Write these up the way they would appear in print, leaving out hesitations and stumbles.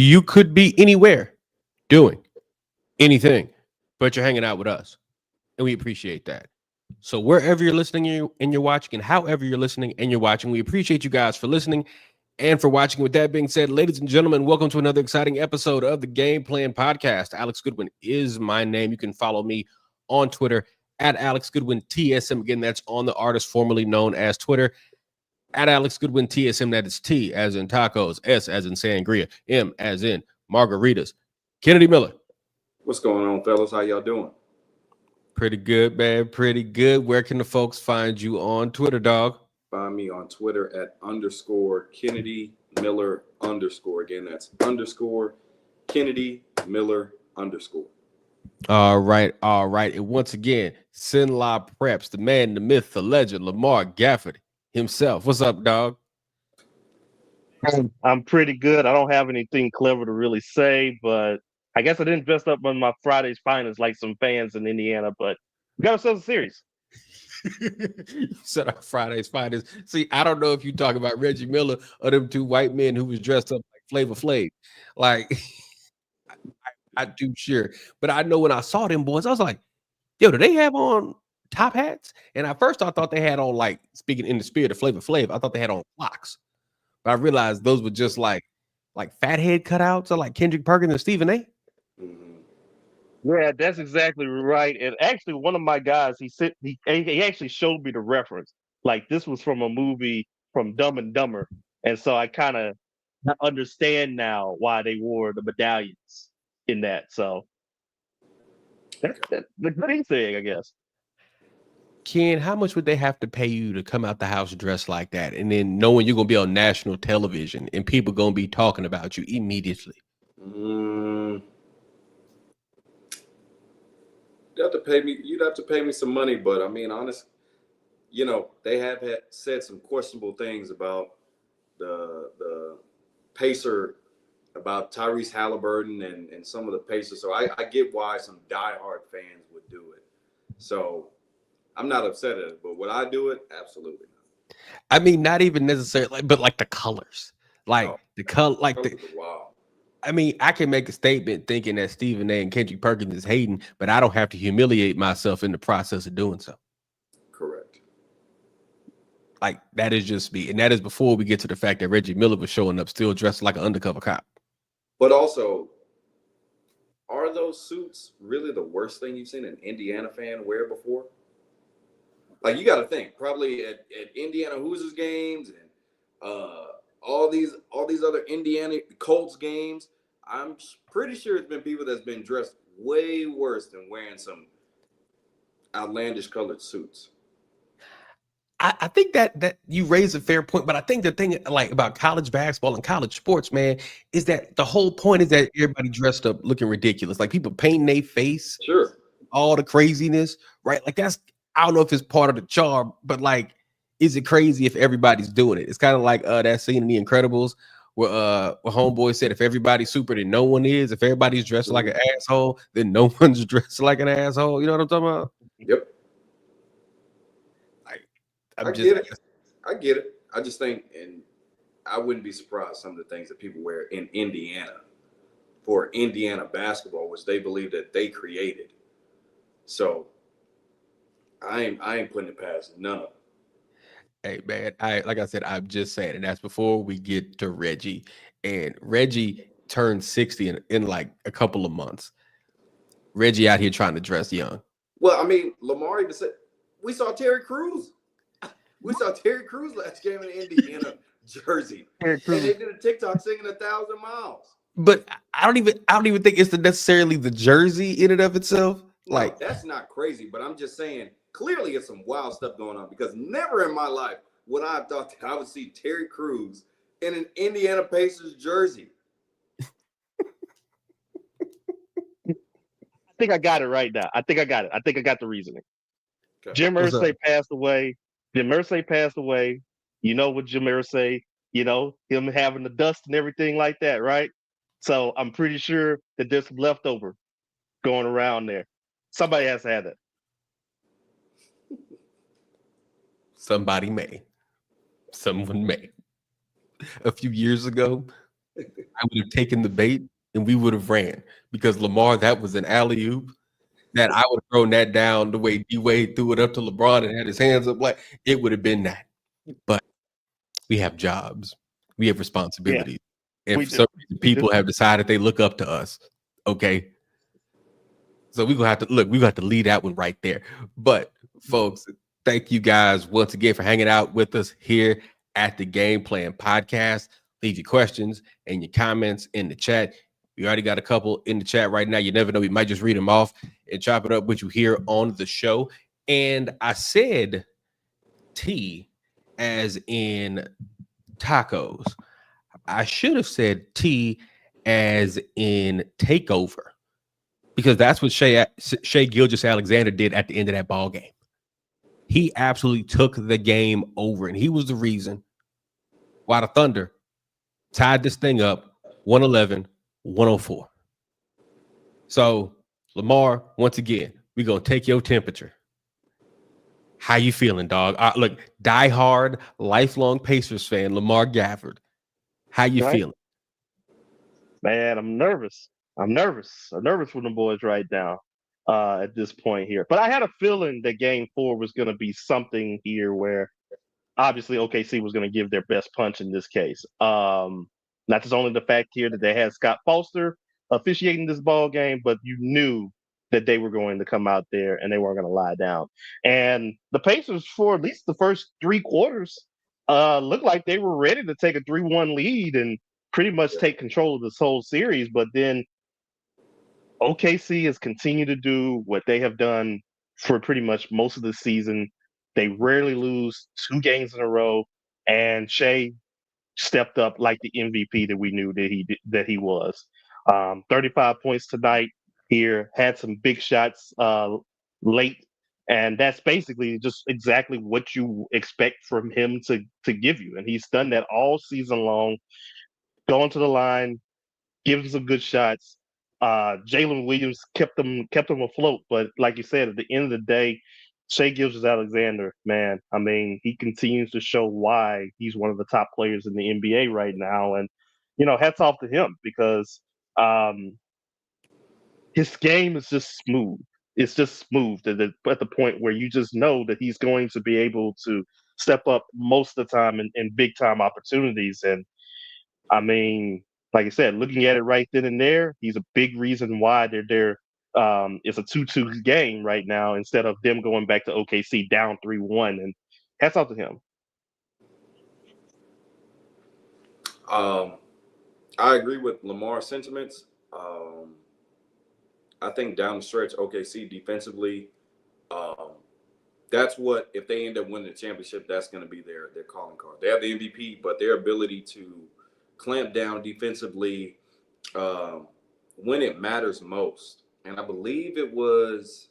You could be anywhere doing anything, but you're hanging out with us, and we appreciate that. So wherever you're listening and you're watching, and however you're listening and you're watching, we appreciate you guys for listening and for watching. With that being said, ladies and gentlemen, welcome to another exciting episode of the Game Plan Podcast. Alex Goodwin is my name. You can follow me on Twitter at Alex Goodwin TSM. Again, that's on the artist formerly known as Twitter. At Alex Goodwin TSM, that is T as in tacos, S as in sangria, M as in margaritas. Kennedy Miller. What's going on, fellas? How y'all doing? Pretty good, man. Pretty good. Where can the folks find you on Twitter, dog? Find me on Twitter at _Kennedy Miller _ Again, that's _ Kennedy Miller _ All right. And once again, Sinla Preps, the man, the myth, the legend, Lamar Gafford himself. What's up, dog? I'm pretty good. I don't have anything clever to really say, but I guess I didn't dress up on my Friday's finest like some fans in Indiana, but we got ourselves a series. You said our Friday's finest. See, I don't know if you talk about Reggie Miller or them two white men who was dressed up like Flavor Flav. Like, I do sure. But I know when I saw them boys, I was like, yo, do they have on top hats? And at first I thought they had on, like, speaking in the spirit of Flavor Flav, I thought they had on clocks. But I realized those were just like fathead cutouts of like Kendrick Perkins and Stephen A. Yeah, that's exactly right. And actually, one of my guys, he actually showed me the reference. Like, this was from a movie from Dumb and Dumber. And so I kind of understand now why they wore the medallions in that. So that's the good thing, I guess. Ken, how much would they have to pay you to come out the house dressed like that, and then knowing you're gonna be on national television and people gonna be talking about you immediately? You'd have to pay me some money, but I mean, honest, they have said some questionable things about the Pacer, about Tyrese Halliburton and some of the Pacers. So I get why some diehard fans would do it. So I'm not upset at it, but would I do it? Absolutely not. I mean, not even necessarily, but like the colors, the color, wow. I mean, I can make a statement thinking that Stephen A. and Kendrick Perkins is hating, but I don't have to humiliate myself in the process of doing so. Correct. Like, that is just me, and that is before we get to the fact that Reggie Miller was showing up still dressed like an undercover cop. But also, are those suits really the worst thing you've seen an Indiana fan wear before? Like, you got to think, probably at Indiana Hoosiers games and all these other Indiana Colts games, I'm pretty sure it's been people that's been dressed way worse than wearing some outlandish colored suits. I think that you raise a fair point, but I think the thing like about college basketball and college sports, man, is that the whole point is that everybody dressed up looking ridiculous. Like, people painting their face, sure, all the craziness, right? Like, that's, I don't know if it's part of the charm, but like, is it crazy if everybody's doing it? It's kind of like that scene in The Incredibles where Homeboy said, if everybody's super, then no one is. If everybody's dressed like an asshole, then no one's dressed like an asshole. You know what I'm talking about? Yep. I get it. I just think, and I wouldn't be surprised some of the things that people wear in Indiana for Indiana basketball, which they believe that they created. So I ain't putting it past none of them. Hey, man, like I said, I'm just saying, and that's before we get to Reggie. And Reggie turned 60 in like a couple of months. Reggie out here trying to dress young. Well, I mean, Lamar even said, we saw Terry Crews. We saw Terry Crews last game in Indiana jersey. And they did a TikTok singing 1,000 miles. But I don't even think it's necessarily the jersey in and of itself. No, like, that's not crazy, but I'm just saying, clearly it's some wild stuff going on, because never in my life would I have thought that I would see Terry Crews in an Indiana Pacers jersey. I think I got it right now. I think I got it. I think I got the reasoning. Okay. Jim Irsay passed away. You know what Jim Irsay, him having the dust and everything like that, right? So I'm pretty sure that there's some leftover going around there. Somebody has to have that. Someone may. A few years ago, I would have taken the bait and we would have ran because Lamar, that was an alley oop that I would have thrown that down the way D Wade threw it up to LeBron and had his hands up. Like it would have been that. But we have jobs, we have Yeah, responsibilities. we If do. some reason We do. people have decided they look up to us, okay. So we're gonna have to look, we got to leave that one right there. But folks, thank you guys once again for hanging out with us here at the Game Plan Podcast. Leave your questions and your comments in the chat. We already got a couple in the chat right now. You never know, we might just read them off and chop it up with you here on the show. And I said T as in tacos. I should have said T as in takeover because that's what Shai Gilgeous-Alexander did at the end of that ball game. He absolutely took the game over, and he was the reason why the Thunder tied this thing up 111-104. So, Lamar, once again, we're going to take your temperature. How you feeling, dog? Look, diehard, lifelong Pacers fan, Lamar Gafford. How you Right? feeling? Man, I'm nervous. I'm nervous. I'm nervous for the boys right now at this point here. But I had a feeling that game 4 was going to be something here where obviously OKC was going to give their best punch in this case. Not just only the fact here that they had Scott Foster officiating this ball game, but you knew that they were going to come out there and they weren't going to lie down. And the Pacers, for at least the first 3 quarters, looked like they were ready to take a 3-1 lead and pretty much take control of this whole series. But then OKC has continued to do what they have done for pretty much most of the season. They rarely lose 2 games in a row, and Shai stepped up like the MVP that we knew that he was. 35 points tonight here, had some big shots late, and that's basically just exactly what you expect from him to give you. And he's done that all season long, going to the line, gives some good shots. Jalen Williams kept them afloat, but like you said, at the end of the day, Shai Gilgeous-Alexander, man, I mean, he continues to show why he's one of the top players in the NBA right now, and hats off to him because his game is just smooth. It's just smooth at the point where you just know that he's going to be able to step up most of the time in big time opportunities. And I mean, like I said, looking at it right then and there, he's a big reason why they're there. It's a 2-2 game right now instead of them going back to OKC down 3-1. And hats off to him. I agree with Lamar's sentiments. I think down the stretch, OKC defensively, that's what, if they end up winning the championship, that's going to be their calling card. They have the MVP, but their ability to clamp down defensively when it matters most. And I believe it was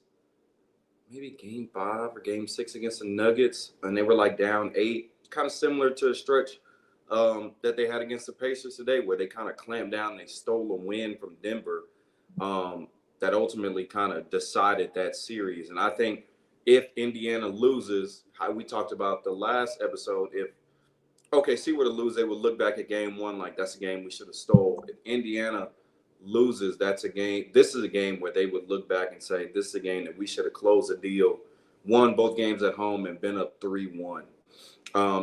maybe game 5 or game 6 against the Nuggets, and they were like down 8, kind of similar to a stretch that they had against the Pacers today, where they kind of clamped down and they stole a win from Denver that ultimately kind of decided that series. And I think if Indiana loses, how we talked about the last episode, if OKC were to lose, they would look back at game 1 like that's a game we should have stole. If Indiana loses, that's a game. This is a game where they would look back and say, this is a game that we should have closed the deal, won both games at home, and been up 3-1.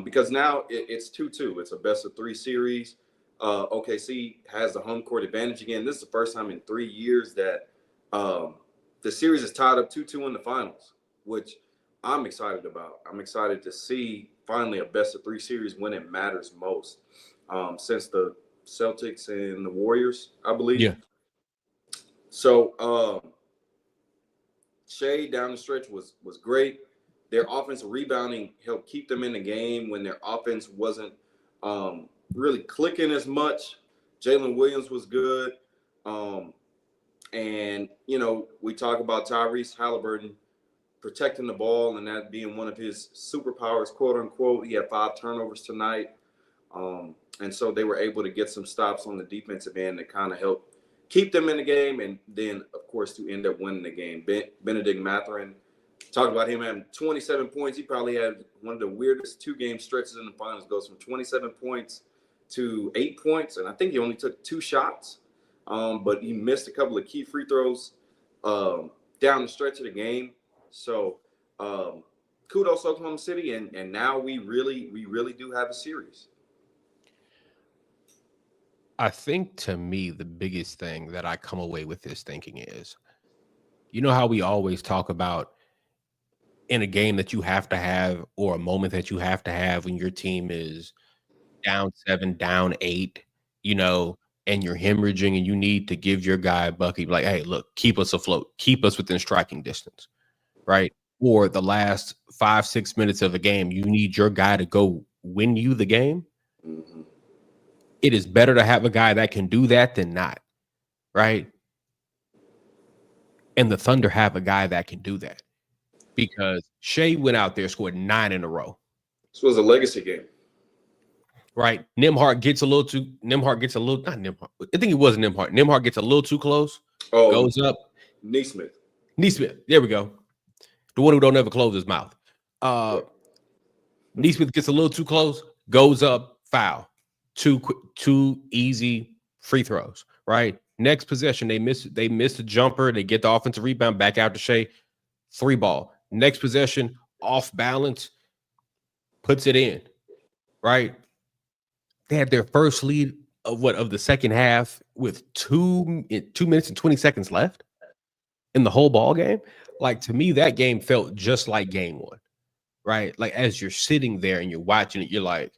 Because now it's 2-2. It's a best-of-3 series. OKC has the home court advantage again. This is the first time in 3 years that the series is tied up 2-2 in the finals, which I'm excited about. I'm excited to see finally a best-of-3 series when it matters most since the Celtics and the Warriors, I believe. Yeah. So Shai down the stretch was great. Their offensive rebounding helped keep them in the game when their offense wasn't really clicking as much. Jalen Williams was good. And, we talk about Tyrese Halliburton protecting the ball and that being one of his superpowers, quote unquote. He had 5 turnovers tonight. And so they were able to get some stops on the defensive end that kind of helped keep them in the game. And then, of course, to end up winning the game. Benedict Mathurin, talked about him having 27 points. He probably had one of the weirdest 2-game stretches in the finals. Goes from 27 points to 8 points, and I think he only took 2 shots, but he missed a couple of key free throws down the stretch of the game. So kudos Oklahoma City, and now we really do have a series. I think to me, the biggest thing that I come away with this thinking is, you know how we always talk about in a game that you have to have, or a moment that you have to have when your team is down 7, down 8, you know, and you're hemorrhaging and you need to give your guy a bucket, like, hey, look, keep us afloat, keep us within striking distance, right? Or the last 5, 6 minutes of a game, you need your guy to go win you the game. Mm-hmm. It is better to have a guy that can do that than not, right? And the Thunder have a guy that can do that, because Shea went out there, scored 9 in a row. This was a legacy game. Right. Not Nimhart. I think it was Nimhart. Nimhart gets a little too close. Oh, goes up. Neesmith. There we go. The one who don't ever close his mouth. Neesmith gets a little too close, goes up, foul. Two easy free throws. Right. Next possession, they miss a jumper. They get the offensive rebound back out to Shea. 3 ball. Next possession, off balance, puts it in. Right. They had their first lead of the second half with 2 minutes and 20 seconds left in the whole ball game. Like, to me, that game felt just like game 1, right? Like, as you're sitting there and you're watching it, you're like,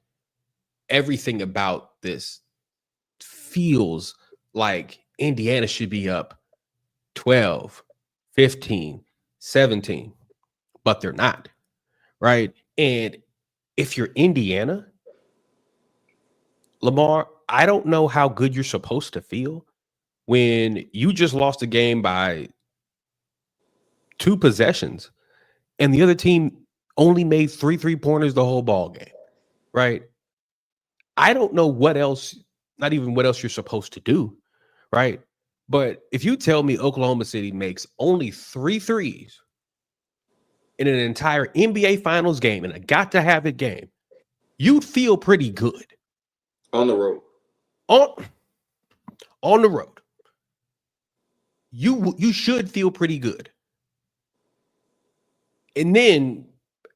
everything about this feels like Indiana should be up 12, 15, 17, but they're not, right? And if you're Indiana, Lamar, I don't know how good you're supposed to feel when you just lost a game by 2 possessions and the other team only made 3 3-pointers the whole ball game, right? I don't know what else, not even what else you're supposed to do, right? But if you tell me Oklahoma City makes only 3 threes in an entire NBA Finals game, in a got-to-have-it game, you'd feel pretty good. On the road. On the road. You should feel pretty good. And then,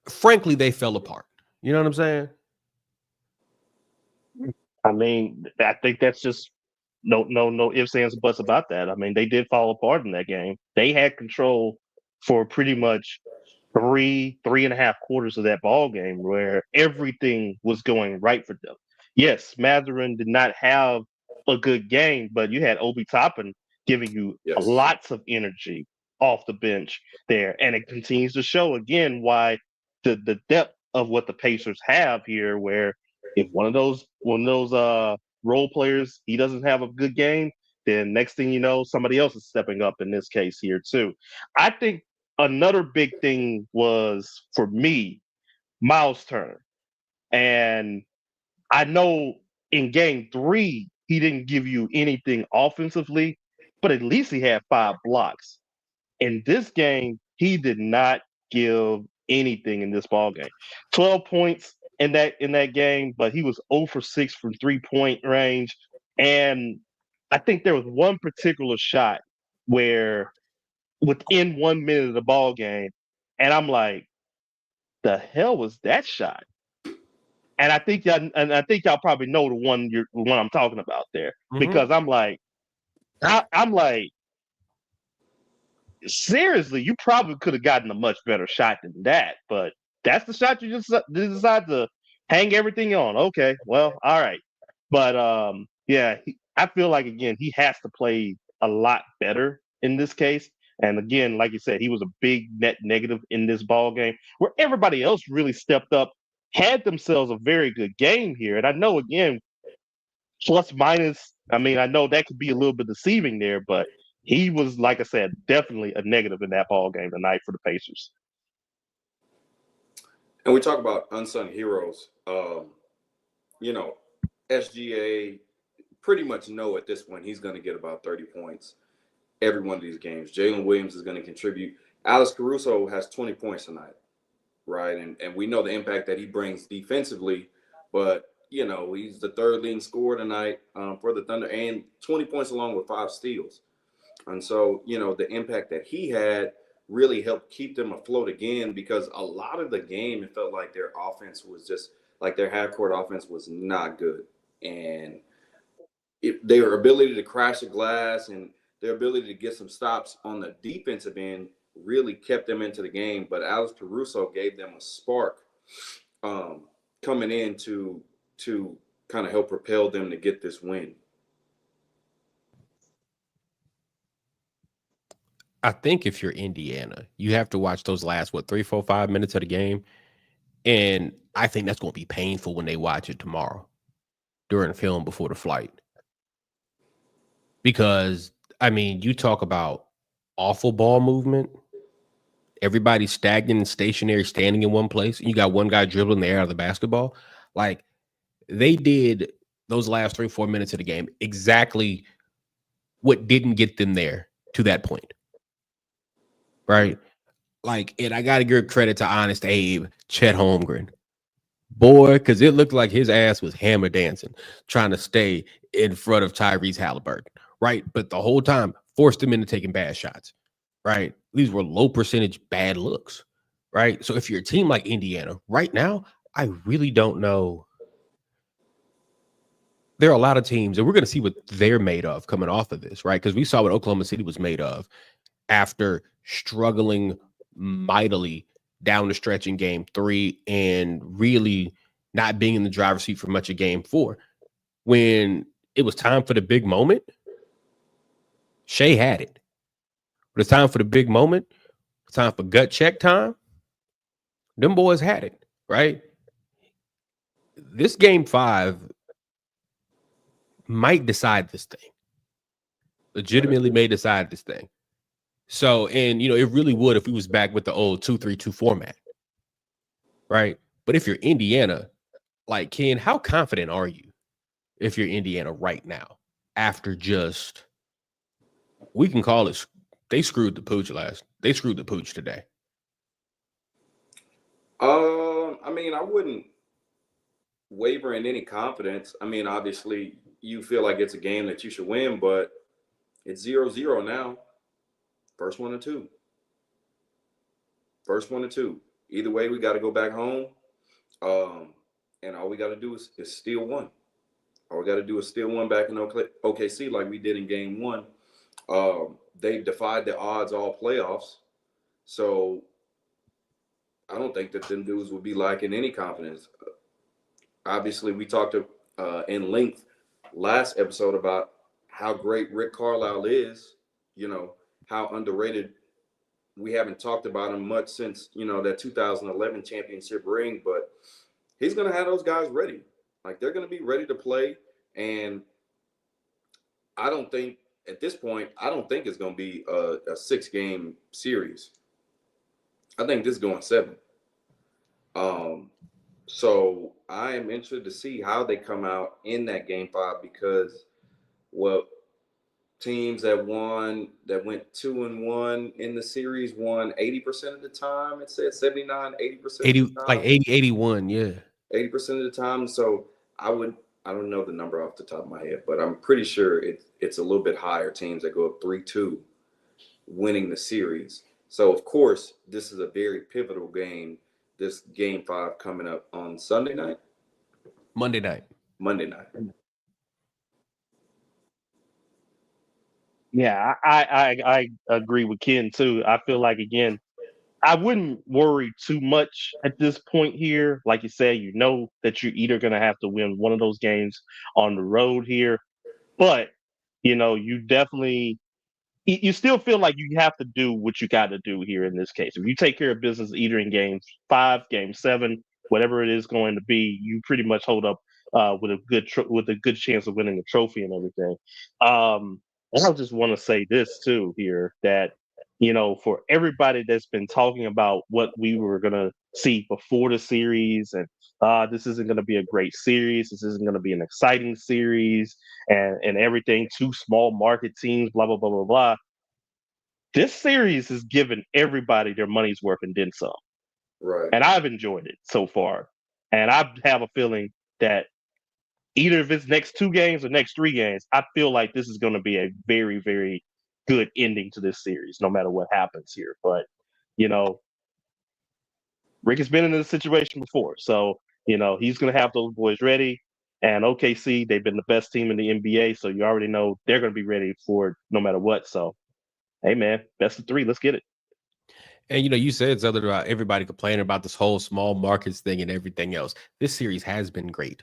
frankly, they fell apart. You know what I'm saying? I mean, I think that's just no ifs, ands, or buts about that. I mean, they did fall apart in that game. They had control for pretty much 3.5 quarters of that ball game, where everything was going right for them. Yes, Matherin did not have a good game, but you had Obi Toppin giving you lots of energy off the bench there, and it continues to show again why the depth of what the Pacers have here, where if one of those role players, he doesn't have a good game, then next thing you know, somebody else is stepping up in this case here too. I think another big thing was, for me, Miles Turner. And I know in game 3, he didn't give you anything offensively, but at least he had 5 blocks. In this game, he did not give anything in this ball game. 12 points in that game, but he was 0 for 6 from 3-point range. And I think there was one particular shot where within 1 minute of the ball game, and I'm like, the hell was that shot? And I think y'all probably know the one I'm talking about there, because I'm like, seriously, you probably could have gotten a much better shot than that, but that's the shot you just decide to hang everything on. Okay, well, all right, but I feel like, again, he has to play a lot better in this case. And again, like you said, he was a big net negative in this ball game, where everybody else really stepped up, had themselves a very good game here. And I know, again, plus minus, I mean, I know that could be a little bit deceiving there, but he was, like I said, definitely a negative in that ball game tonight for the Pacers. And we talk about unsung heroes. SGA pretty much know at this point he's going to get about 30 points every one of these games. Jalen Williams is going to contribute. Alex Caruso has 20 points tonight, right? And we know the impact that he brings defensively, but he's the third leading scorer tonight for the Thunder, and 20 points along with 5 steals. And so, the impact that he had really helped keep them afloat again, because a lot of the game, it felt like their offense was just like their half court offense was not good. And their ability to crash the glass and their ability to get some stops on the defensive end really kept them into the game. But Alex Caruso gave them a spark coming in to kind of help propel them to get this win. I think if you're Indiana, you have to watch those last 3, 4, 5 minutes of the game, and I think that's going to be painful when they watch it tomorrow during the film before the flight. Because I mean, you talk about awful ball movement. Everybody's stagnant and stationary, standing in one place. And you got one guy dribbling the air out of the basketball. Like, they did those last 3, 4 minutes of the game exactly what didn't get them there to that point. Right? Like, and I got to give credit to Honest Abe, Chet Holmgren. Boy, because it looked like his ass was hammer dancing, trying to stay in front of Tyrese Halliburton. Right? But the whole time, forced him into taking bad shots. Right? These were low percentage bad looks. Right? So if you're a team like Indiana right now, I really don't know. There are a lot of teams, and we're going to see what they're made of coming off of this, right? Because we saw what Oklahoma City was made of after struggling mightily down the stretch in game 3 and really not being in the driver's seat for much of game 4. When it was time for the big moment, Shea had it. When it's time for the big moment, it's time for gut check time, them boys had it, right? This game 5 might decide this thing. Legitimately may decide this thing. So, and it really would if we was back with the old 2-3-2 format. Right? But if you're Indiana, like, Ken, how confident are you if you're Indiana right now after just, we can call it, they screwed the pooch today. I mean, I wouldn't waver in any confidence. I mean, obviously you feel like it's a game that you should win, but it's 0-0 now. First one or two. Either way, we got to go back home. And all we got to do is steal one. All we got to do is steal one back in OKC like we did in game 1. They defied the odds all playoffs. So I don't think that them dudes would be lacking any confidence. Obviously, we talked in length last episode about how great Rick Carlisle is, how underrated. We haven't talked about him much since, that 2011 championship ring, but he's going to have those guys ready. Like, they're going to be ready to play. And I don't think at this point, it's going to be a 6-game series. I think this is going 7. So I am interested to see how they come out in that game 5, because teams that went 2-1 in the series won 80% of the time. It said 79, 80%. 80, like 80, 81, yeah. 80% of the time. So I don't know the number off the top of my head, but I'm pretty sure it's a little bit higher. Teams that go up 3-2 winning the series. So of course, this is a very pivotal game. This game 5 coming up on Sunday night? Monday night. Yeah, I agree with Ken too. I feel like, again, I wouldn't worry too much at this point here. Like you said, that you're either going to have to win one of those games on the road here, but you definitely, you still feel like you have to do what you got to do here in this case. If you take care of business either in game 5, game 7, whatever it is going to be, you pretty much hold up with a good chance of winning the trophy and everything. And I just want to say this too here, that for everybody that's been talking about what we were gonna see before the series, and this isn't gonna be a great series, this isn't gonna be an exciting series, and everything, 2 small market teams, blah blah blah blah blah. This series has given everybody their money's worth and then some. Right. And I've enjoyed it so far. And I have a feeling that either if it's next 2 games or next 3 games, I feel like this is going to be a very, very good ending to this series, no matter what happens here. But, you know, Rick has been in this situation before. So, you know, he's going to have those boys ready. And OKC, they've been the best team in the NBA. So you already know they're going to be ready for it no matter what. So, hey, man, best of 3. Let's get it. And you know, you said something about everybody complaining about this whole small markets thing and everything else. This series has been great.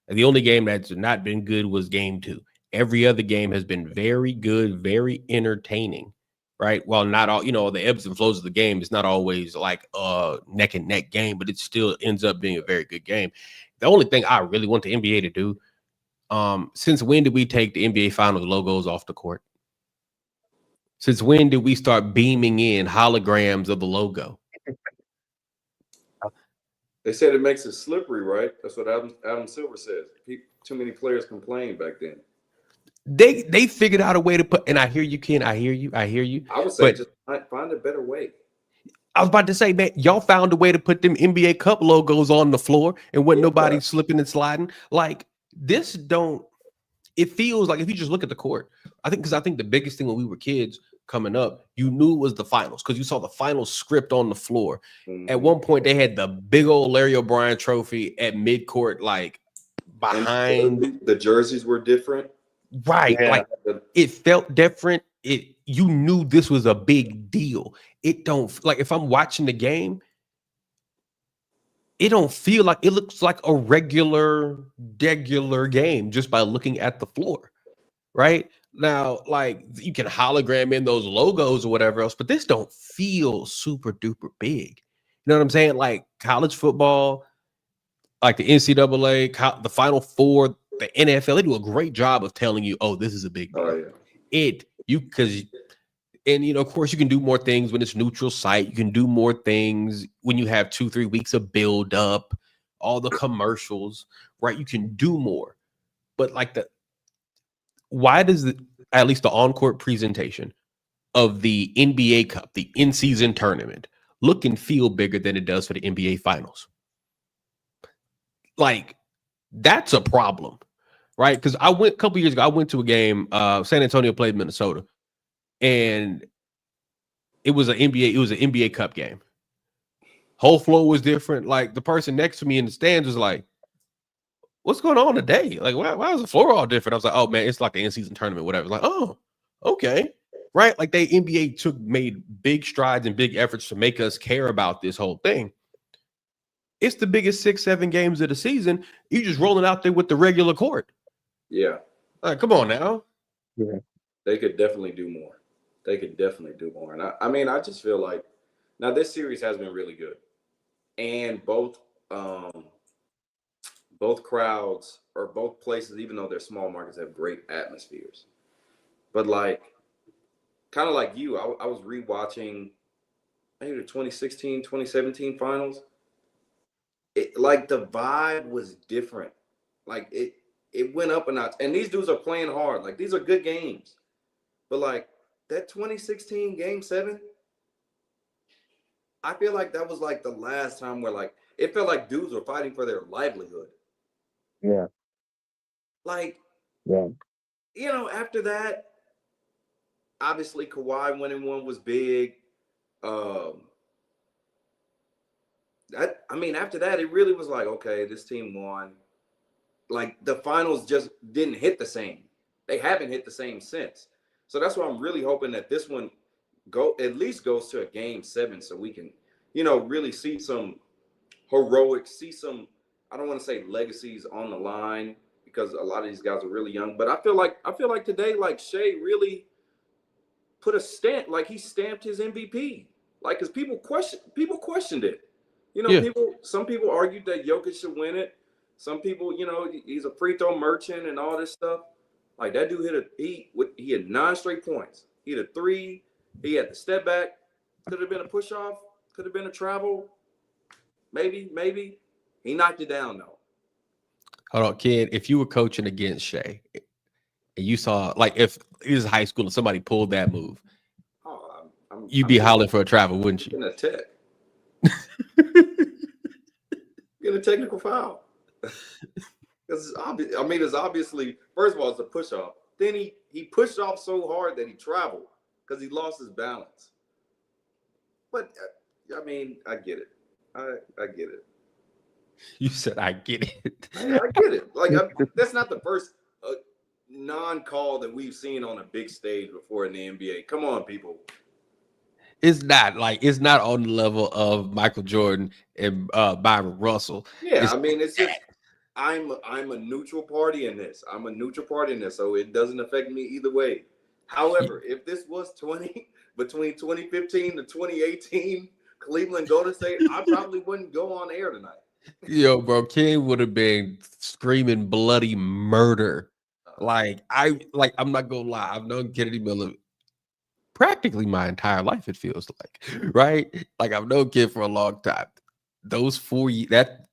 And the only game that's not been good was game 2. Every other game has been very good, very entertaining, right? While not all, you know, the ebbs and flows of the game is not always like a neck and neck game, but it still ends up being a very good game. The only thing I really want the NBA to do, since when did we take the NBA Finals logos off the court? Since when did we start beaming in holograms of the logo? They said it makes it slippery, right? That's what Adam Silver says. Too many players complained back then. They figured out a way to put, and I hear you, Ken. I hear you. I would say just find a better way. I was about to say, man, y'all found a way to put them NBA Cup logos on the floor and wasn't nobody slipping and sliding. Like this don't. It feels like if you just look at the court, I think the biggest thing when we were kids coming up, you knew it was the finals because you saw the final script on the floor. Mm-hmm. At one point, they had the big old Larry O'Brien trophy at midcourt, like behind. And the jerseys were different, right? Yeah. Like it felt different. You knew this was a big deal. It don't like if I'm watching the game. It don't feel like it looks like a regular game just by looking at the floor, right? Now, like you can hologram in those logos or whatever else, but this don't feel super duper big. You know what I'm saying? Like college football, like the NCAA, the Final Four, the NFL, they do a great job of telling you, oh, this is a big deal. Oh, yeah. And, you know, of course, you can do more things when it's neutral site. You can do more things when you have 2-3 weeks of build up, all the commercials, right? You can do more. But like why does at least the on-court presentation of the NBA Cup, the in-season tournament, look and feel bigger than it does for the NBA Finals? Like, that's a problem, right? Because a couple years ago, I went to a game, San Antonio played Minnesota. And it was an NBA Cup game. Whole floor was different. Like the person next to me in the stands was like, "What's going on today? Like, why is the floor all different?" I was like, "Oh man, it's like the in-season tournament, whatever." Like, oh, okay, right? Like they NBA made big strides and big efforts to make us care about this whole thing. It's the biggest 6-7 games of the season. You just rolling out there with the regular court. Yeah, like, come on now. Yeah, they could definitely do more. And I mean, I just feel like now this series has been really good, and both crowds or both places, even though they're small markets, have great atmospheres. But like, kind of like you, I was rewatching maybe the 2016, 2017 finals. Like the vibe was different. Like it went up a notch, and these dudes are playing hard. Like these are good games, but like. That 2016 Game 7, I feel like that was like the last time where like it felt like dudes were fighting for their livelihood. Yeah. Like, yeah. You know, after that, obviously Kawhi winning one was big. After that, it really was like, okay, this team won. Like the finals just didn't hit the same. They haven't hit the same since. So that's why I'm really hoping that this one at least goes to a Game 7 so we can, you know, really see some heroics, see some, I don't want to say legacies on the line because a lot of these guys are really young, but I feel like today, like Shea really put a stamp, like he stamped his MVP. Like, because people questioned it. You know, some people argued that Jokic should win it. Some people, you know, he's a free throw merchant and all this stuff. Like that dude he had 9 straight points. He had a 3. He had the step back. Could have been a push off. Could have been a travel. Maybe. He knocked it down though. Hold on, Ken. If you were coaching against Shea, and you saw like if it was high school and somebody pulled that move, you'd be hollering for a travel, wouldn't you? In a tech. Get a technical foul. Because it's obviously, first of all, it's a push off. Then he pushed off so hard that he traveled because he lost his balance. But I mean, I get it. I get it. You said I get it. I get it. Like that's not the first non-call that we've seen on a big stage before in the NBA. Come on, people. It's not on the level of Michael Jordan and Byron Russell. Yeah, I mean, it's just I'm a neutral party in this. So it doesn't affect me either way. However, if this was between 2015 to 2018, Cleveland Golden State, I probably wouldn't go on air tonight. Yo, bro, King would have been screaming bloody murder. I'm not gonna lie. I've known Kennedy Miller practically my entire life, it feels like, right? Like I've known Kid for a long time. Those 4 years, that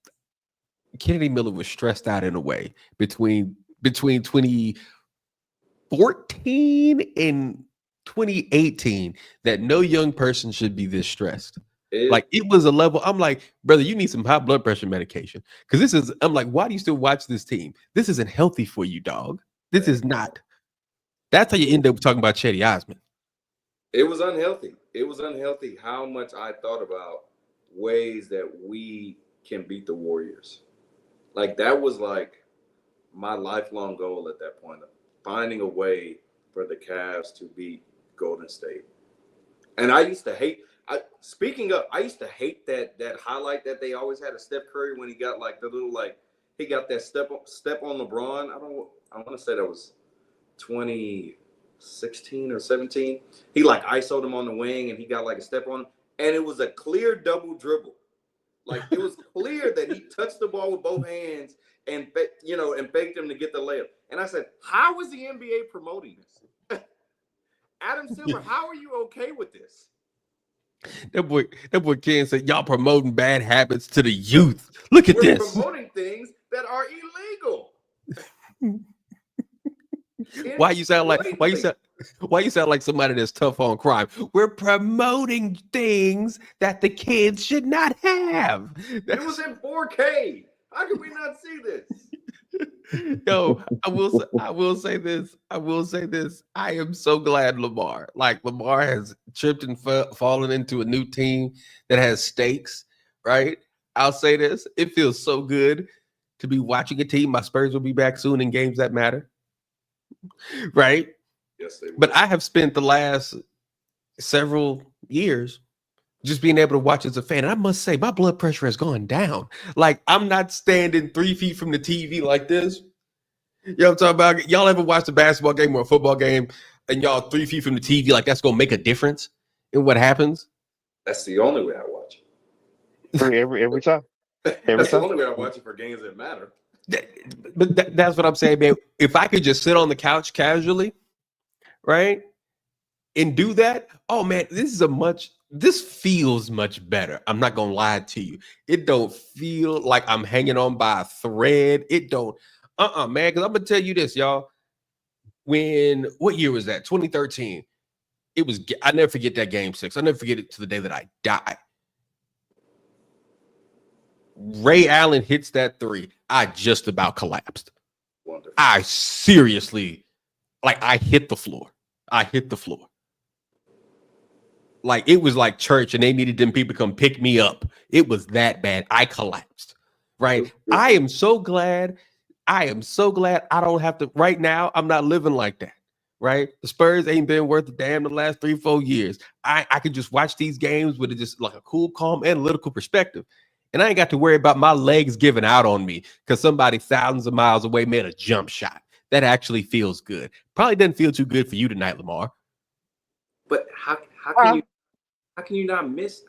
Kennedy Miller was stressed out in a way between 2014 and 2018 that no young person should be this stressed. It was a level. I'm like, brother, you need some high blood pressure medication. Because I'm like, why do you still watch this team? This isn't healthy for you, dog. This is not. That's how you end up talking about Chetty Osman. It was unhealthy. It was unhealthy how much I thought about ways that we can beat the Warriors. Like that was like my lifelong goal at that point, of finding a way for the Cavs to beat Golden State. And I used to hate. I used to hate that highlight that they always had of Steph Curry when he got like the little he got that step on LeBron. I want to say that was 2016 or 17. He like ISO'd him on the wing and he got like a step on him, and it was a clear double dribble. Like it was clear that he touched the ball with both hands and faked him to get the layup. And I said, how is the NBA promoting this? Adam Silver, how are you okay with this? That boy Ken said, y'all promoting bad habits to the youth. Look at We're this. promoting things that are illegal. Why you sound like somebody that's tough on crime? We're promoting things that the kids should not have. It was in 4K. How can we not see this? Yo, I will say this. I am so glad Lamar has tripped and fallen into a new team that has stakes, right? I'll say this. It feels so good to be watching a team. My Spurs will be back soon in games that matter, right? Yes, they will. But I have spent the last several years just being able to watch as a fan. And I must say, my blood pressure has gone down. Like, I'm not standing 3 feet from the TV like this. You know what I'm talking about? Y'all ever watched a basketball game or a football game and y'all 3 feet from the TV, like that's going to make a difference in what happens? That's the only way I watch it. Every time. That's the only way I watch it for games that matter. But that's what I'm saying, man. If I could just sit on the couch casually, right, and do that, oh, man, this feels much better. I'm not going to lie to you. It don't feel like I'm hanging on by a thread. It don't, man, because I'm going to tell you this, y'all. What year was that? 2013. I never forget that game 6. I'll never forget it to the day that I die. Ray Allen hits that 3. I just about collapsed. Wonderful. I seriously, I hit the floor. Like it was like church and they needed them people to come pick me up. It was that bad. I collapsed, right? I am so glad I don't have to, right now, I'm not living like that, right? The Spurs ain't been worth a damn the last 3-4 years. I could just watch these games with just like a cool, calm, analytical perspective. And I ain't got to worry about my legs giving out on me because somebody thousands of miles away made a jump shot. That actually feels good. Probably doesn't feel too good for you tonight, Lamar. But how can you not miss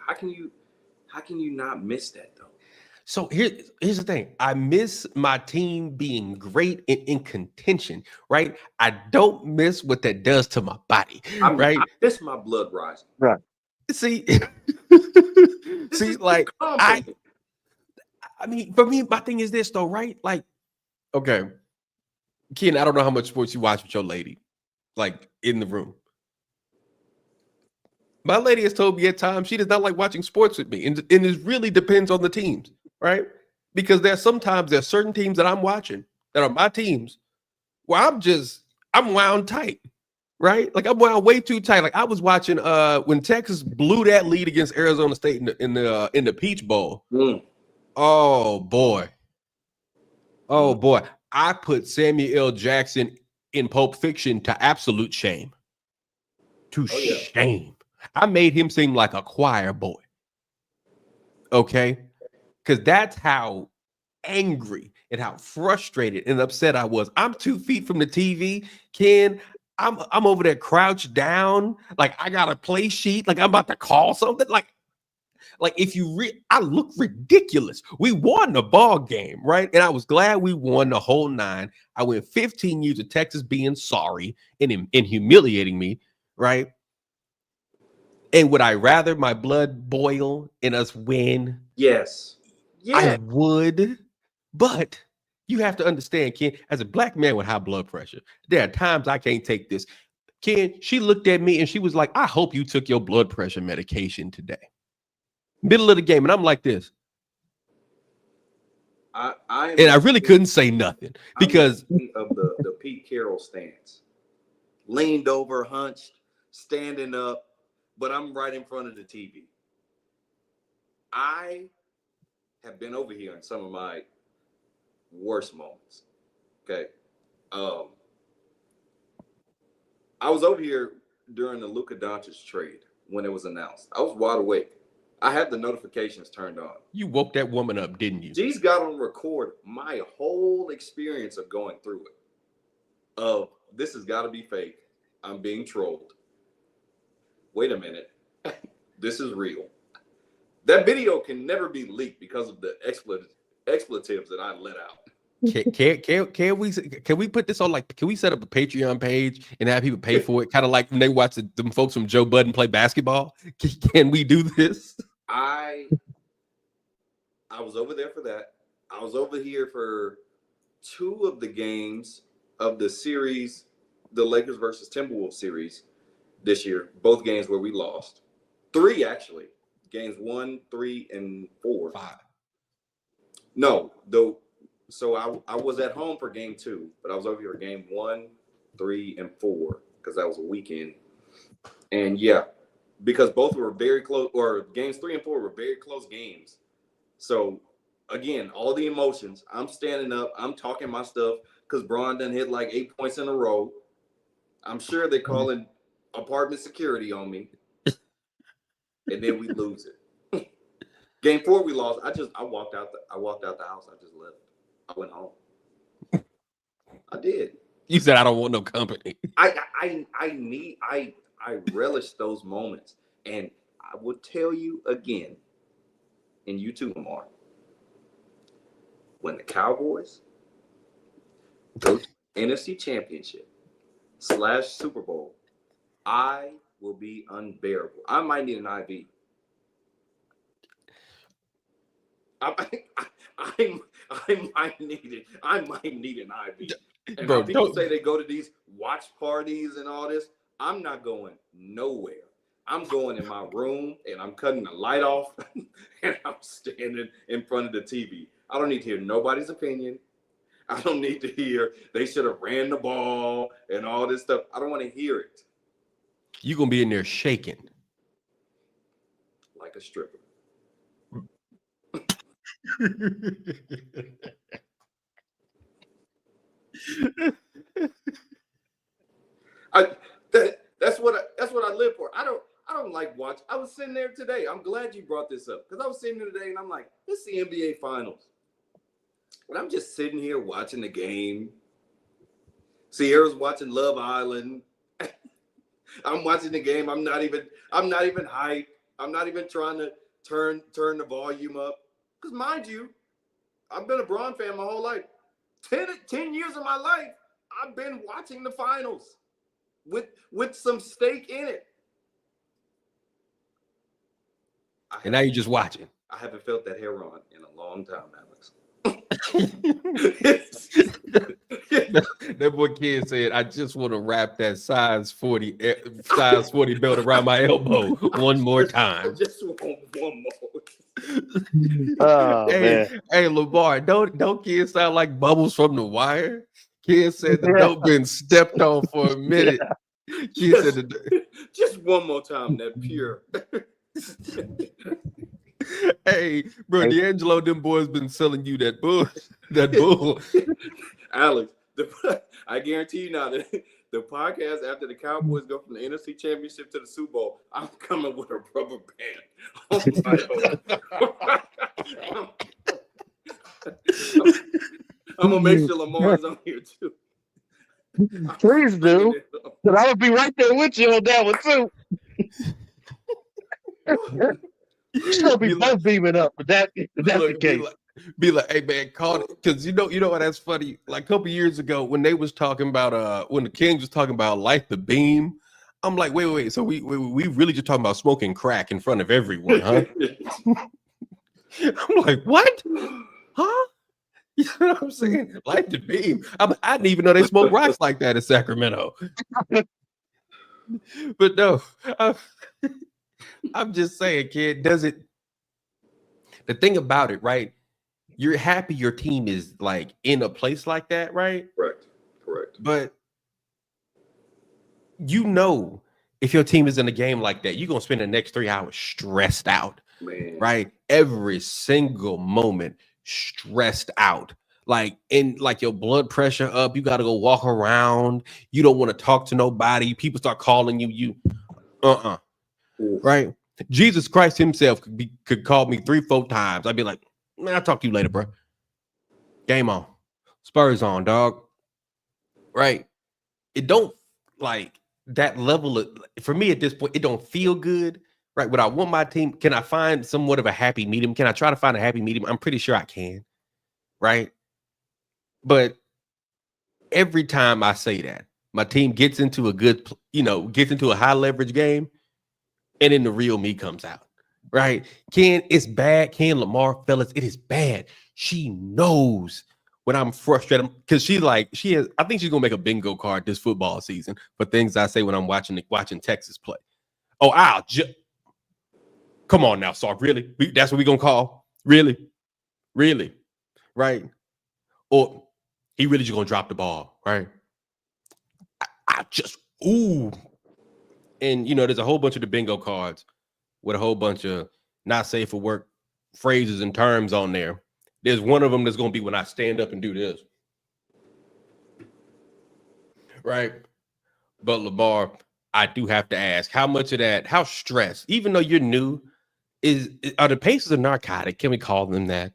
that though? So here's the thing. I miss my team being great and in contention, right? I don't miss what that does to my body, right? I miss my blood rising. Right. See, I mean, for me, my thing is this though, right? Like, okay, Ken, I don't know how much sports you watch with your lady, like in the room. My lady has told me at times she does not like watching sports with me, and it really depends on the teams, right? Because there's certain teams that I'm watching, that are my teams where I'm wound tight, right? Like I'm wound way too tight. Like I was watching when Texas blew that lead against Arizona State in the Peach Bowl. Oh boy. Oh boy. I put Samuel L. Jackson in Pulp Fiction to absolute shame. Shame. I made him sing like a choir boy. Okay? Because that's how angry and how frustrated and upset I was. I'm 2 feet from the TV, Ken. I'm over there crouched down, like I got a play sheet, like I'm about to call something. Like if I look ridiculous. We won the ball game, right? And I was glad we won the whole 9. I went 15 years of Texas being sorry and humiliating me, right? And would I rather my blood boil and us win? Yes. I would. But you have to understand, Ken, as a black man with high blood pressure, there are times I can't take this. Ken, she looked at me and she was like, I hope you took your blood pressure medication today. Middle of the game. And I'm like this. I really couldn't say nothing because of the Pete Carroll stance. Leaned over, hunched, standing up, but I'm right in front of the TV. I have been over here in some of my worst moments. Okay. I was over here during the Luka Doncic trade when it was announced. I was wide awake. I had the notifications turned on. You woke that woman up, didn't you? G's got on record my whole experience of going through it. This has got to be fake. I'm being trolled. Wait a minute. This is real. That video can never be leaked because of the expletives that I let out. Can we put this on, like, can we set up a Patreon page and have people pay for it? Kind of like when they watch them folks from Joe Budden play basketball. Can we do this? I was over there for that. I was over here for 2 of the games of the series, the Lakers versus Timberwolves series this year. Both games where we lost. 3 actually. Games 1, 3, and 4. 5. No, though. So I was at home for game 2, but I was over here for game 1, 3, and 4 because that was a weekend. And yeah, because both were very close, or games 3 and 4 were very close games. So again, all the emotions. I'm standing up. I'm talking my stuff because Braun done hit like 8 points in a row. I'm sure they're calling apartment security on me. And then we lose it. Game 4 we lost. I walked out the house. I just left. I went home. I did. You said I don't want no company. I relish those moments. And I will tell you again, and you too, Lamar, when the Cowboys go to NFC Championship / Super Bowl, I will be unbearable. I might need an IV. I might need it. I might need an IV. And bro, people say they go to these watch parties and all this. I'm not going nowhere. I'm going in my room and I'm cutting the light off and I'm standing in front of the TV. I don't need to hear nobody's opinion. I don't need to hear they should have ran the ball and all this stuff. I don't want to hear it. You're going to be in there shaking. Like a stripper. That's what I live for. I don't like watch. I was sitting there today. I'm glad you brought this up because I was sitting there today and I'm like, this is the NBA Finals. But I'm just sitting here watching the game. Sierra's watching Love Island. I'm watching the game. I'm not even hyped. I'm not even trying to turn the volume up. Because mind you, I've been a Braun fan my whole life. 10 years of my life, I've been watching the finals with some stake in it. And now you're just watching. I haven't felt that hair on in a long time, Alex. That boy kid said, I just want to wrap that size 40 belt around my elbow one more time. I just want one more. Oh hey, man. hey, Lamar, don't kids sound like Bubbles from The Wire? Kids said the dope been stepped on for a minute. Kids said Just one more time, that pure. hey, bro, D'Angelo, them boys been selling you that bull, that bull. Alex, I guarantee you now that the podcast after the Cowboys go from the NFC Championship to the Super Bowl, I'm coming with a rubber band on my arm. I'm gonna make sure Lamar's on here too. Please do. Because I would be right there with you on that one too. She'll be both beaming up, but that's the case. Be like, hey man, call it, because you know what, that's funny. Like a couple years ago when they was talking about when the Kings was talking about light the beam, I'm like, wait. So we really just talking about smoking crack in front of everyone, huh? I'm like, what? Huh? You know what I'm saying? Light the beam. I didn't even know they smoke rocks like that in Sacramento. But no, I'm just saying, kid, does it? The thing about it, right? You're happy your team is like in a place like that, right? Correct. But you know, if your team is in a game like that, you're gonna spend the next 3 hours stressed out, Man. right? Every single moment stressed out. Like your blood pressure up, you gotta go walk around, you don't want to talk to nobody, people start calling you right? Jesus Christ himself could call me 3-4 times. I'd be like, man, I'll talk to you later, bro. Game on. Spurs on, dog. Right? It don't like that level of, for me at this point, it don't feel good. Right? When I want my team, can I find somewhat of a happy medium? Can I try to find a happy medium? I'm pretty sure I can. Right? But every time I say that, my team gets into a good, gets into a high leverage game, and then the real me comes out. Right? It's bad. Lamar, fellas, it is bad. She knows when I'm frustrated because I think she's gonna make a bingo card this football season for things I say when I'm watching Texas play. Oh, come on now, Sark. Really? That's what we gonna call? Really? Right? Or he really just gonna drop the ball, right? I just ooh. And there's a whole bunch of the bingo cards with a whole bunch of not safe for work phrases and terms on there. There's one of them that's going to be when I stand up and do this. Right? But Lamar, I do have to ask, how much of that, how stressed, even though you're new, are the Pacers a narcotic? Can we call them that?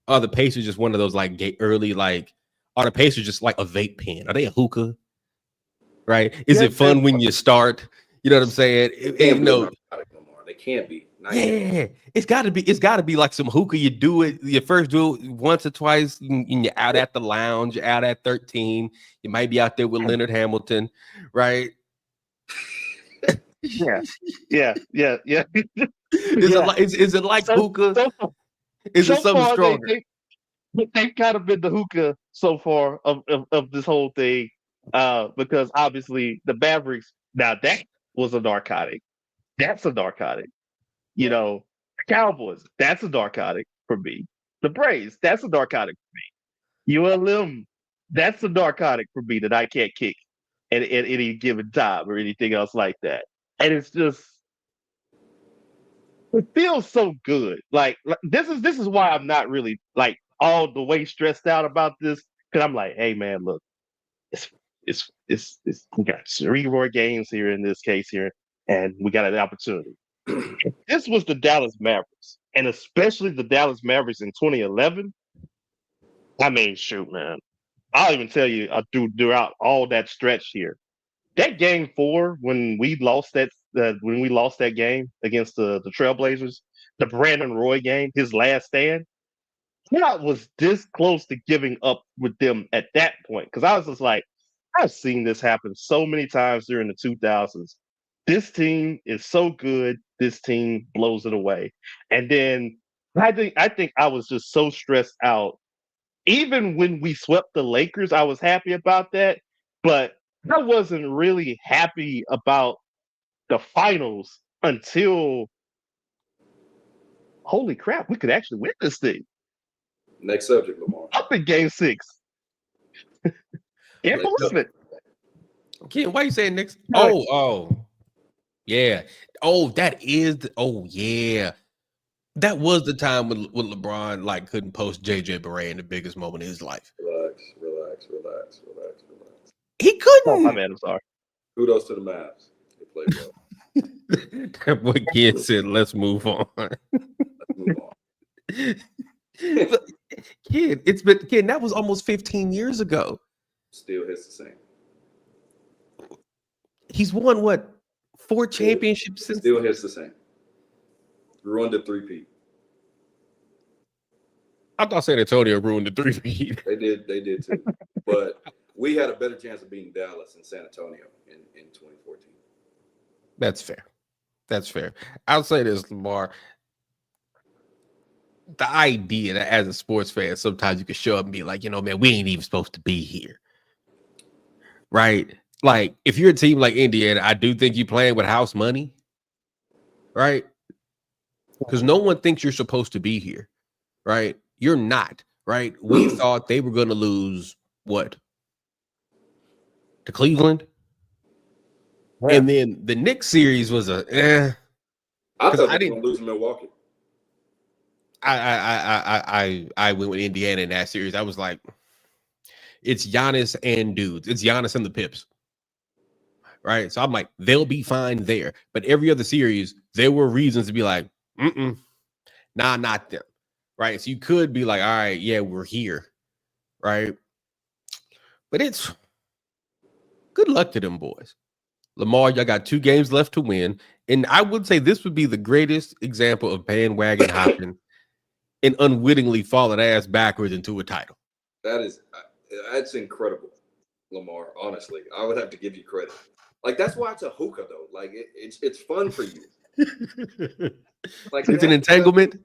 Are the Pacers just one of those like early, like, are the Pacers just like a vape pen? Are they a hookah? Right? Is it fun when you start? You know what I'm saying? They can't be. Yeah, it's got to be like some hookah. You do it, you first do it once or twice, and you're out at the lounge, you're out at 13. You might be out there with Leonard Hamilton, right? Yeah. Is it like hookah? Is it something stronger? They've kind of been the hookah so far of this whole thing, because obviously the Mavericks, now that was a narcotic. That's a narcotic. The Cowboys, that's a narcotic for me. The Braves, that's a narcotic for me. ULM, that's a narcotic for me that I can't kick at any given time or anything else like that. And it's just, it feels so good. Like this is why I'm not really like all the way stressed out about this, because I'm like, hey man, look, it's we got 3 more games here in this case here, and we got an opportunity. This was the Dallas Mavericks, and especially the Dallas Mavericks in 2011. I mean, shoot, man. I'll even tell you throughout all that stretch here, that game 4 when we lost that game against the Trailblazers, the Brandon Roy game, his last stand. I was this close to giving up with them at that point because I was just like, I've seen this happen so many times during the 2000s. This team is so good. This team blows it away. And then I think I was just so stressed out. Even when we swept the Lakers, I was happy about that, but I wasn't really happy about the finals until holy crap, we could actually win this thing. Next subject, Lamar. Up in Game 6. Can't believe it. Ken, why you saying next? Right. Oh, yeah. Oh, that is. Yeah. That was the time when LeBron like couldn't post JJ Barea in the biggest moment of his life. Relax. He Oh, my couldn't. bad. I'm sorry. Kudos to the Mavs. They played well. That boy Ken said, "Let's move on." Let's move on. But, Ken, that was almost 15 years ago. Still hits the same. He's won what? 4 championships since. Still hits the same. Ruined the three-peat. I thought San Antonio ruined the 3-peat. They did too. But we had a better chance of beating Dallas and San Antonio in 2014. That's fair. I'll say this, Lamar. The idea that as a sports fan, sometimes you can show up and be like, man, we ain't even supposed to be here. Right? Like, if you're a team like Indiana, I do think you're playing with house money. Right? Because no one thinks you're supposed to be here. Right? You're not. Right? We thought they were going to lose what? To Cleveland? Yeah. And then the Knicks series was I thought they were going to lose to Milwaukee. I went with Indiana in that series. I was like, it's Giannis and dudes. It's Giannis and the Pips. Right? So I'm like, they'll be fine there. But every other series, there were reasons to be like, nah, not them. Right? So you could be like, all right, yeah, we're here. Right? But it's good luck to them boys. Lamar, y'all got 2 games left to win. And I would say this would be the greatest example of bandwagon hopping and unwittingly falling ass backwards into a title. That's incredible, Lamar. Honestly, I would have to give you credit. Like, that's why it's a hookah, though. Like, it's fun for you. Like, it's an entanglement.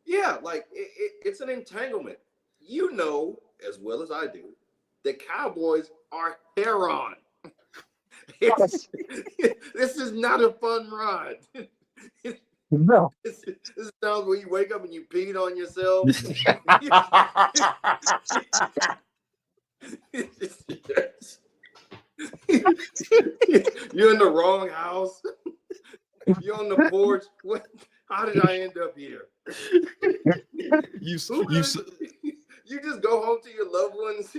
Yeah, like it's an entanglement. You know as well as I do that Cowboys are heron. This is not a fun ride. No. This is times where you wake up and you peed on yourself. You're in the wrong house. You're on the porch. How did I end up here? You just go home to your loved ones.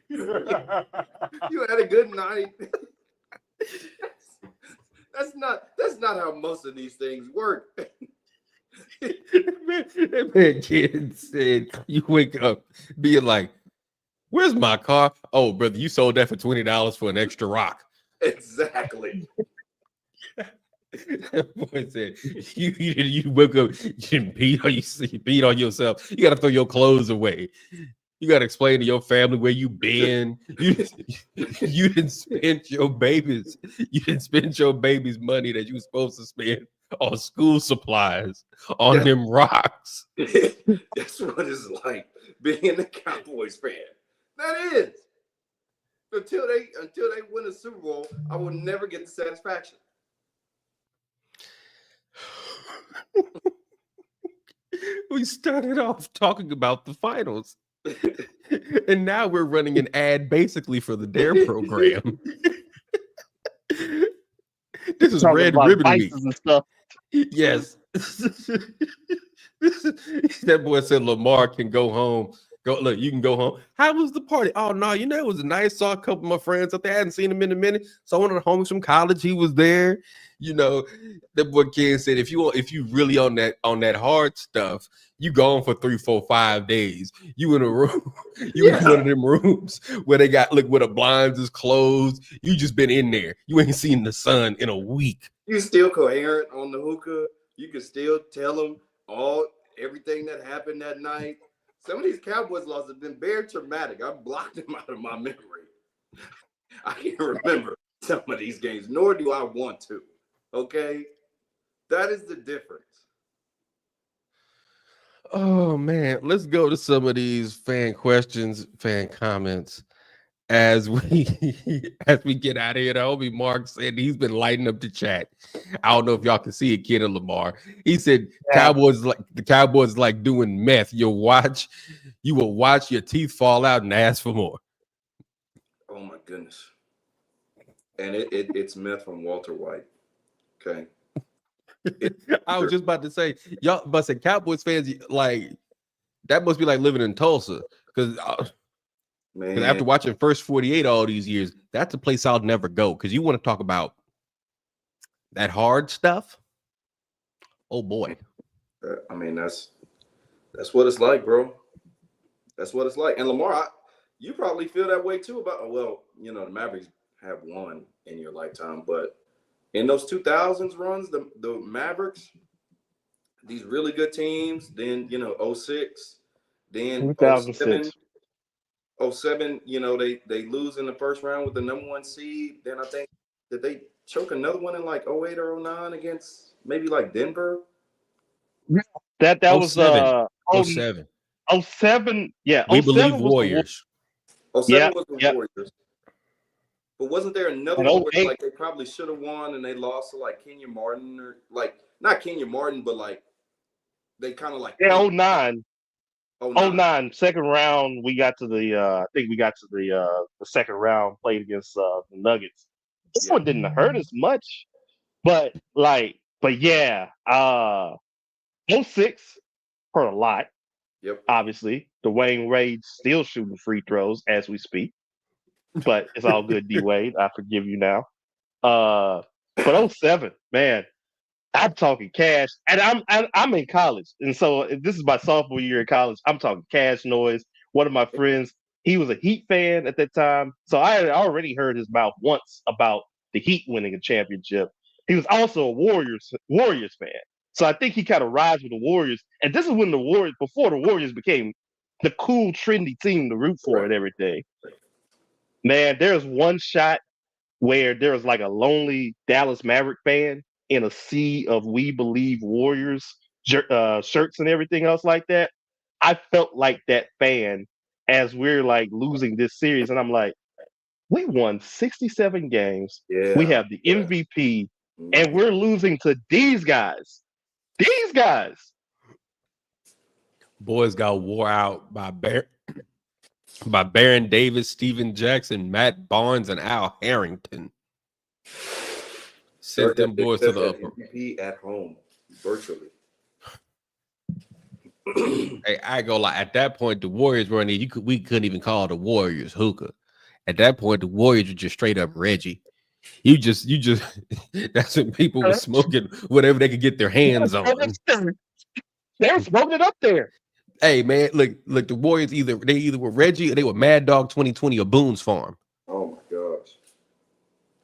You had a good night. That's not how most of these things work. That man kid said you wake up being like, "Where's my car?" Oh, brother, you sold that for $20 for an extra rock. Exactly. That boy said you woke up, you didn't beat on yourself. You got to throw your clothes away. You got to explain to your family where you been. You didn't spend your baby's money that you were supposed to spend on school supplies on them rocks. That's what it's like being a Cowboys fan. That is. Until they win a Super Bowl, I will never get the satisfaction. We started off talking about the finals. And now we're running an ad basically for the DARE program. This is Red Ribbon Week. And stuff. Yes. That boy said Lamar can go home. Look, you can go home. How was the party? Oh no, it was nice. Saw a couple of my friends up there. I hadn't seen him in a minute. Saw one of the homies from college. He was there. That boy Ken said if you really on that hard stuff, you gone for 3, 4, 5 days. You in a room, in one of them rooms where they got where the blinds is closed. You just been in there. You ain't seen the sun in a week. You still coherent on the hookah. You can still tell them everything that happened that night. Some of these Cowboys losses have been very traumatic. I blocked them out of my memory. I can't remember some of these games, nor do I want to. Okay? That is the difference. Oh, man. Let's go to some of these fan questions, fan comments. as we get out of here, the homie Mark said he's been lighting up the chat. I don't know if y'all can see it, kid of Lamar. He said Cowboys like doing meth. You will watch your teeth fall out and ask for more. Oh my goodness. And it's meth from Walter White. Okay. I was just about to say, y'all, but say Cowboys fans, like that must be like living in Tulsa, because after watching First 48 all these years, that's a place I'll never go. Because you want to talk about that hard stuff. Oh boy. I mean, that's what it's like, bro. That's what it's like. And Lamar, you probably feel that way too about, well, you know, the Mavericks have won in your lifetime, but in those 2000s runs, the Mavericks, these really good teams, then, you know, 06, then 2006. 07, you know, they lose in the first round with the #1 seed. Then I think, did they choke another one in like 08 or 09 against maybe like Denver? That was 07. 07. Yeah, We 07 believe was Warriors. 07 was the Yep. Warriors. But wasn't there another And one where 08. like they probably should have won and they lost to like Kenya Martin, or like not Kenya Martin, but like they kind of like 09. 09. 09, second round, we got to the I think we got to the second round, played against the Nuggets. This one didn't hurt as much, but yeah, 06 hurt a lot. Yep. Obviously, Dwayne Wade's still shooting free throws as we speak, but it's all good, D Wade. I forgive you now. But 07, man, I'm talking cash, and I'm in college, and so this is my sophomore year in college. I'm talking cash noise. One of my friends, he was a Heat fan at that time, so I had already heard his mouth once about the Heat winning a championship. He was also a Warriors fan, so I think he kind of rides with the Warriors. And this is when before the Warriors became the cool, trendy team to root for and everything. Man, there's one shot where there was like a lonely Dallas Maverick fan in a sea of We Believe Warriors shirts and everything else like that. I felt like that fan as we're like losing this series. And I'm like, we won 67 games. Yeah. We have the MVP, and we're losing to these guys. These guys. Boys got wore out by Baron Davis, Steven Jackson, Matt Barnes, and Al Harrington. Sent them boys to the upper. MVP at home, virtually. Hey, I go like at that point the Warriors weren't. We couldn't even call the Warriors hookah. At that point, the Warriors were just straight up Reggie. You just that's when people were smoking whatever they could get their hands on. They're smoking it up there. Hey man, look, the Warriors either were Reggie or they were Mad Dog 2020 or Boone's Farm. Oh my gosh.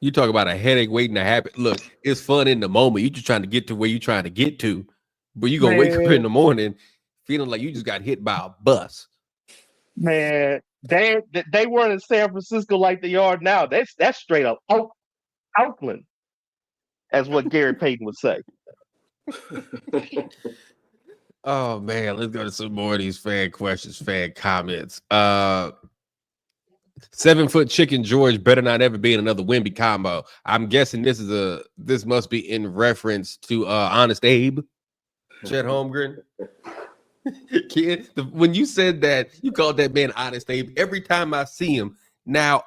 You talk about a headache waiting to happen. Look, it's fun in the moment. You're just trying to get to where you're trying to get to, but you're gonna wake up in the morning feeling like you just got hit by a bus. Man, they weren't in San Francisco like they are now. That's straight up Oakland, as what Gary Payton would say. Oh man, let's go to some more of these fan questions, fan comments. 7-foot chicken George better not ever be in another Wemby combo. I'm guessing this must be in reference to Honest Abe, Chet Holmgren. Kid, when you said that, you called that man Honest Abe. Every time I see him now,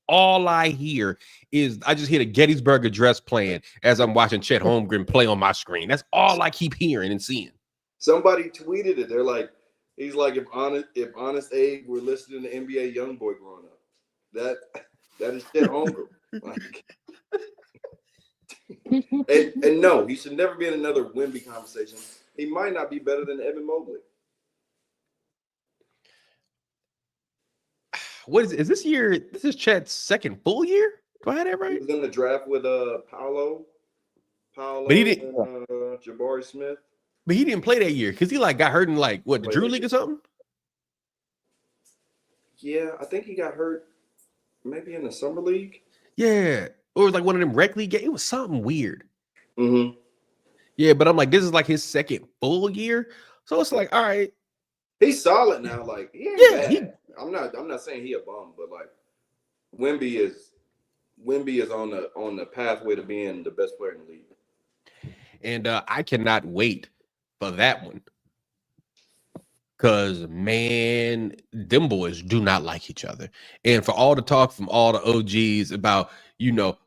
all I hear is I just hear the Gettysburg Address playing as I'm watching Chet Holmgren play on my screen. That's all I keep hearing and seeing. Somebody tweeted it. They're like, he's like, if Honest Abe were listening to NBA YoungBoy growing up, that is Chet Holmgren. Like, and no, he should never be in another Wemby conversation. He might not be better than Evan Mobley. What is this year? This is Chet's second full year. Do I have that right? He was in the draft with Paolo, but he didn't. Jabari Smith. But he didn't play that year because he got hurt in the Drew League or something. Yeah, I think he got hurt maybe in the summer league. Yeah, or it was like one of them rec league games. It was something weird. Mm-hmm. Yeah, but I'm like, this is like his second full year, so it's like, all right. He's solid now. Like he ain't bad. I'm not saying he a bum, but like Wemby is on the pathway to being the best player in the league. And I cannot wait for that one. Because, man, them boys do not like each other. And for all the talk from all the OGs about,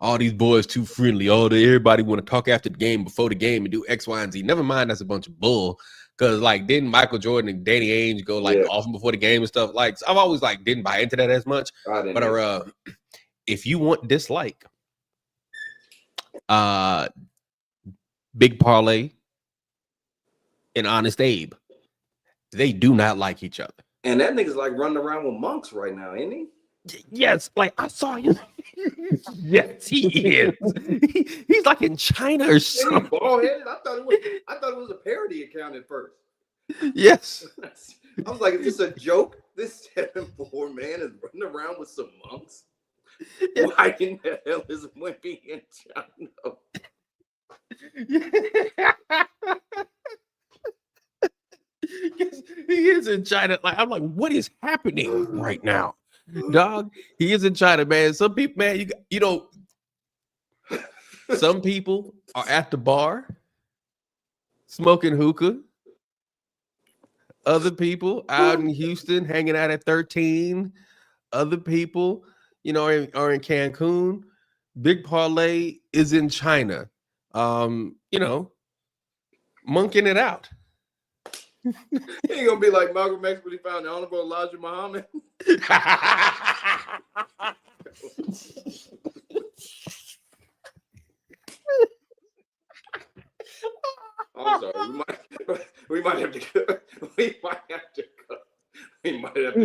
all these boys too friendly. Everybody want to talk after the game, before the game, and do X, Y, and Z. Never mind, that's a bunch of bull. Because, didn't Michael Jordan and Danny Ainge go, off before the game and stuff? So I've always, didn't buy into that as much. But if you want dislike, Big Parlay and Honest Abe, they do not like each other. And that nigga's running around with monks right now, isn't he? Yes, I saw him. Yes, he is. He's in China or something. He's bald-headed. I thought it was a parody account at first. Yes. I was like, is this a joke? This 7'4" man is running around with some monks? Why in the hell is Wimpy in China? Yes, he is in China. I'm like, what is happening right now, dog? He is in China, man. Some people, man, some people are at the bar smoking hookah. Other people out in Houston hanging out at 13. Other people, are in Cancun. Big Parlay is in China. Monking it out. He ain't gonna be like Malcolm X when he found the Honorable Elijah Muhammad. I'm sorry. We might have to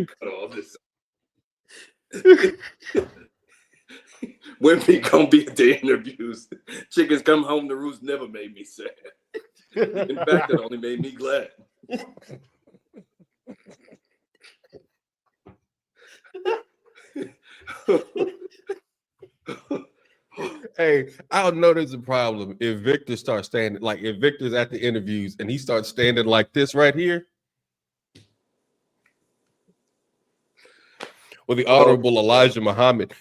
cut all this. Wimpy gonna be at the interviews. Chickens come home to roost never made me sad. In fact, it only made me glad. Hey, I don't know there's a problem if Victor starts standing, if Victor's at the interviews and he starts standing like this right here. Well, the Honorable Elijah Muhammad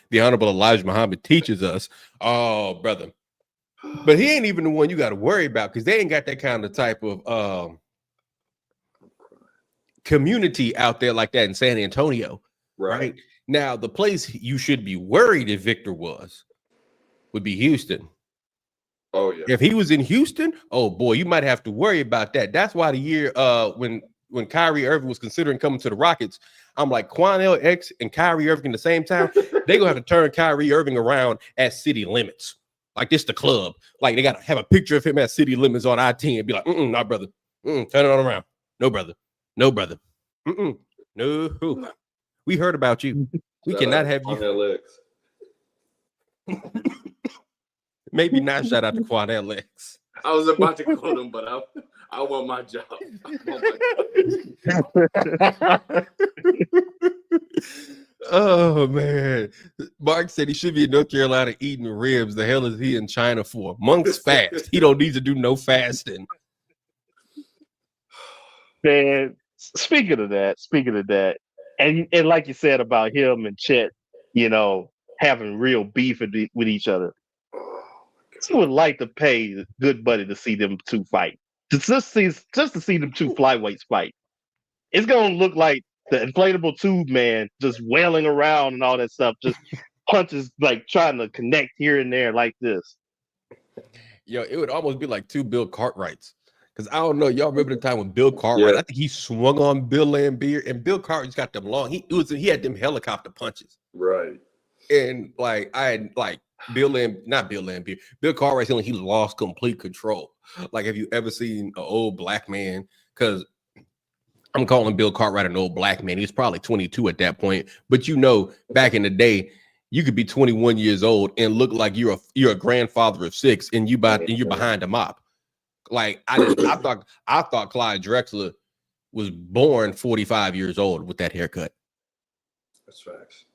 teaches us, oh, brother. But he ain't even the one you got to worry about because they ain't got that kind of type of community out there like that in San Antonio. Right? Now, the place you should be worried if Victor would be Houston. Oh, yeah. If he was in Houston, oh, boy, you might have to worry about that. That's why the year when Kyrie Irving was considering coming to the Rockets, I'm like, Quanell X and Kyrie Irving in the same town, they going to have to turn Kyrie Irving around at city limits. Like this the club. Like they got to have a picture of him at city limits on I-10 and be like, nah, brother. Turn it on around. No, brother. No, brother. No. We heard about you. We cannot have you. Maybe not shout out to Quanell X. I was about to call him, but I want my job. Oh, man. Mark said he should be in North Carolina eating ribs. The hell is he in China for? Monk's fast. He don't need to do no fasting. Man, speaking of that, and like you said about him and Chet, having real beef with each other. I would like to pay Good Buddy to see them two fight. Just to see them two flyweights fight. It's gonna look like the inflatable tube man just wailing around and all that stuff, just punches trying to connect here and there like this. Yo, it would almost be like two Bill Cartwrights. Because I don't know, y'all remember the time when Bill Cartwright, I think he swung on Bill Lambier, and Bill Cartwright just got them long. He had them helicopter punches. Right. And I had Bill Cartwright feeling he lost complete control. Have you ever seen an old black man? Because I'm calling Bill Cartwright an old black man. He was probably 22 at that point. But back in the day, you could be 21 years old and look like you're a grandfather of 6, and you're behind a mop. I thought Clyde Drexler was born 45 years old with that haircut. That's facts.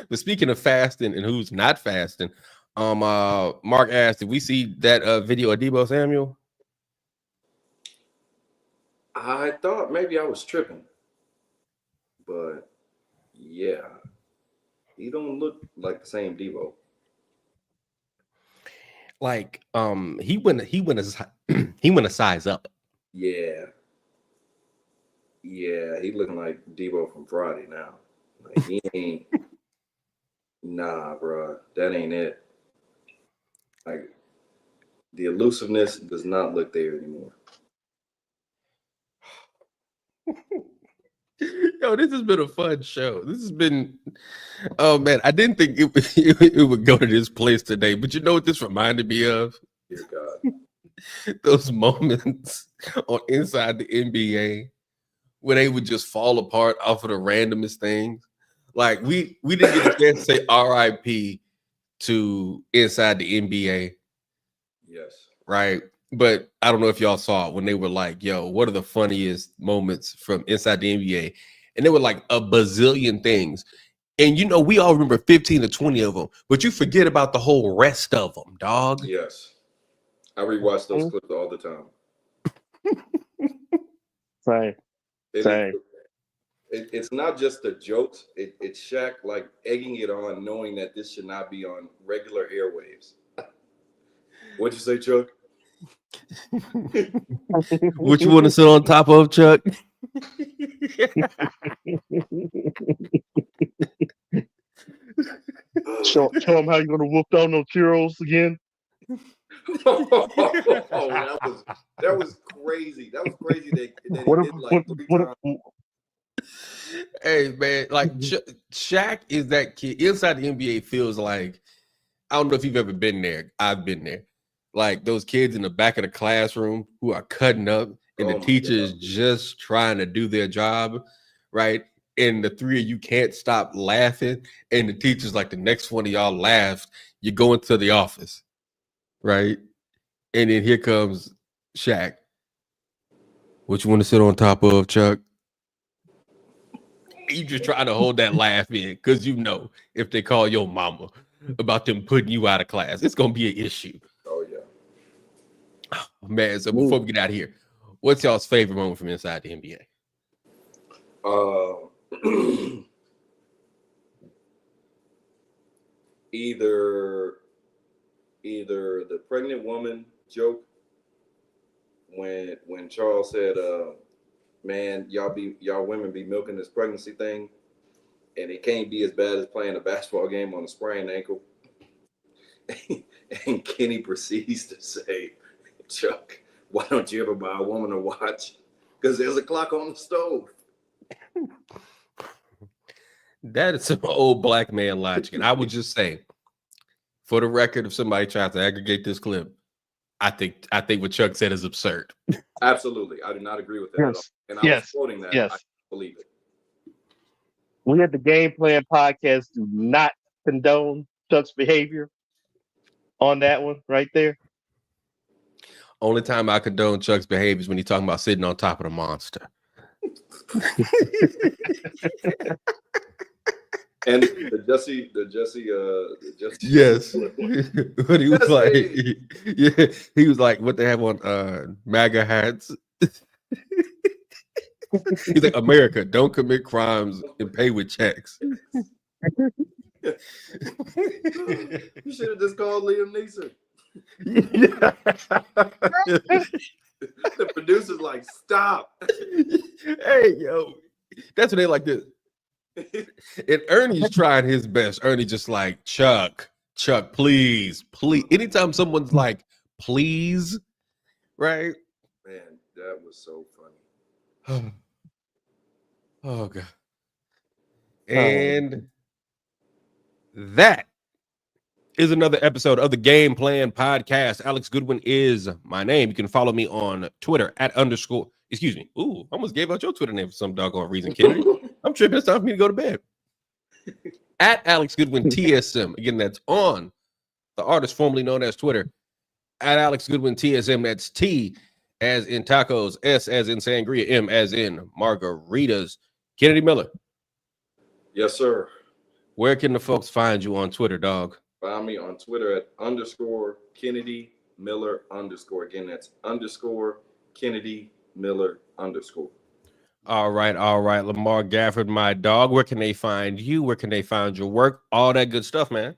But speaking of fasting and who's not fasting, Mark asked, did we see that video of Deebo Samuel? I thought maybe I was tripping, but yeah, he don't look like the same Debo. Like, he went he went a size up. Yeah, yeah, he looking like Debo from Friday now. Like he ain't. Nah, bro, that ain't it. Like the elusiveness does not look there anymore. Yo, this has been a fun show. This has been, oh man, I didn't think it would go to this place today, but you know what this reminded me of? Dear God. Those moments on Inside the NBA where they would just fall apart off of the randomest things. Like we didn't get a chance to say RIP to Inside the NBA, Yes. right? But I don't know if y'all saw it when they were like, yo, what are the funniest moments from Inside the NBA? And there were like a bazillion things. And you know, we all remember 15 to 20 of them, but you forget about the whole rest of them, dog. Yes. I rewatch those clips all the time. Same. Same. It's not just the jokes. It's Shaq like egging it on, knowing that this should not be on regular airwaves. What'd you say, Chuck? What you want to sit on top of, Chuck? Show him how you're gonna whoop down those churros again. That was crazy. That was crazy that he did like 3 times. Hey man, like Shaq is that kid. Inside the NBA feels like, I don't know if you've ever been there. I've been there. Like those kids in the back of the classroom who are cutting up, and the teacher is just trying to do their job, right? And the three of you can't stop laughing, and the teacher's like, the next one of y'all laughed, you go into the office, right? And then here comes Shaq. What you want to sit on top of, Chuck? You just trying to hold that laugh in because you know if they call your mama about them putting you out of class, it's gonna be an issue. Oh yeah. Oh, man, so before we get out of here, what's y'all's favorite moment from Inside the NBA? Either the pregnant woman joke when Charles said, man, y'all women be milking this pregnancy thing, and it can't be as bad as playing a basketball game on a sprained ankle. And Kenny proceeds to say, Chuck, why don't you ever buy a woman a watch? Because there's a clock on the stove. That is some old black man logic. And I would just say, for the record, if somebody tries to aggregate this clip, I think what Chuck said is absurd. Absolutely. I do not agree with that at all. And I was quoting that. Yes. I believe it. We at the Game Plan podcast do not condone Chuck's behavior on that one right there. Only time I condone Chuck's behavior is when he's talking about sitting on top of the monster. And the Jesse. Yes. But he was like, yeah, he was like, what they have on MAGA hats. He's like, America, don't commit crimes and pay with checks. You should have just called Liam Neeson. The producer's like, stop. Hey, yo, that's what they like this. And Ernie's trying his best. Ernie just like, Chuck, please. Anytime someone's like, please, right? Man, that was so funny. Oh, God. And that is another episode of the Game Plan podcast. Alex Goodwin is my name. You can follow me on Twitter excuse me. Ooh, I almost gave out your Twitter name for some doggone reason, Kennedy. I'm tripping. It's time for me to go to bed. At Alex Goodwin TSM. Again, that's on the artist formerly known as Twitter. At Alex Goodwin TSM. That's T as in tacos, S as in sangria, M as in margaritas. Kennedy Miller. Yes, sir. Where can the folks find you on Twitter, dog? Find me on Twitter at _Kennedy Miller _. Again, that's _Kennedy Miller _. All right, Lamar Gafford, my dog. Where can they find you? Where can they find your work? All that good stuff, man.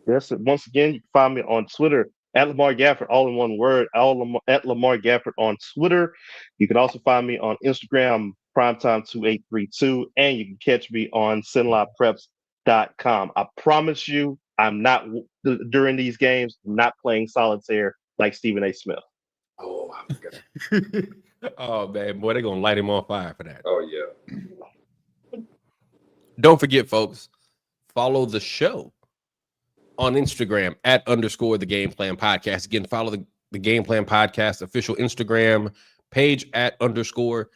That's it. Once again, you can find me on Twitter at Lamar Gafford, all in one word, at Lamar Gafford on Twitter. You can also find me on Instagram, primetime2832, and you can catch me on sinlabpreps.com. I promise you, I'm not, during these games, I'm not playing solitaire like Stephen A. Smith. Oh, I forgot. Oh, man, boy, they're going to light him on fire for that. Oh, yeah. Don't forget, folks, follow the show on Instagram at _ the Gameplan Podcast. Again, follow the Gameplan Podcast official Instagram page at _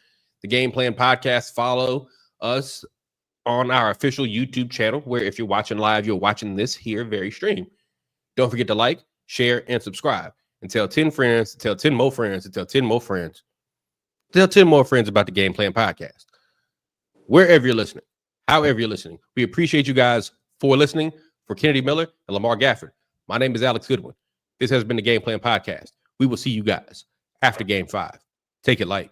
the Gameplan Podcast. Follow us on our official YouTube channel, where if you're watching live, you're watching this here very stream. Don't forget to like, share, and subscribe. And tell 10 friends, tell 10 more friends, tell 10 more friends. Tell 10 more friends about the Gameplan Podcast. Wherever you're listening, however you're listening, we appreciate you guys for listening. For Kennedy Miller and Lamar Gafford, my name is Alex Goodwin. This has been the Gameplan Podcast. We will see you guys after Game 5. Take it light.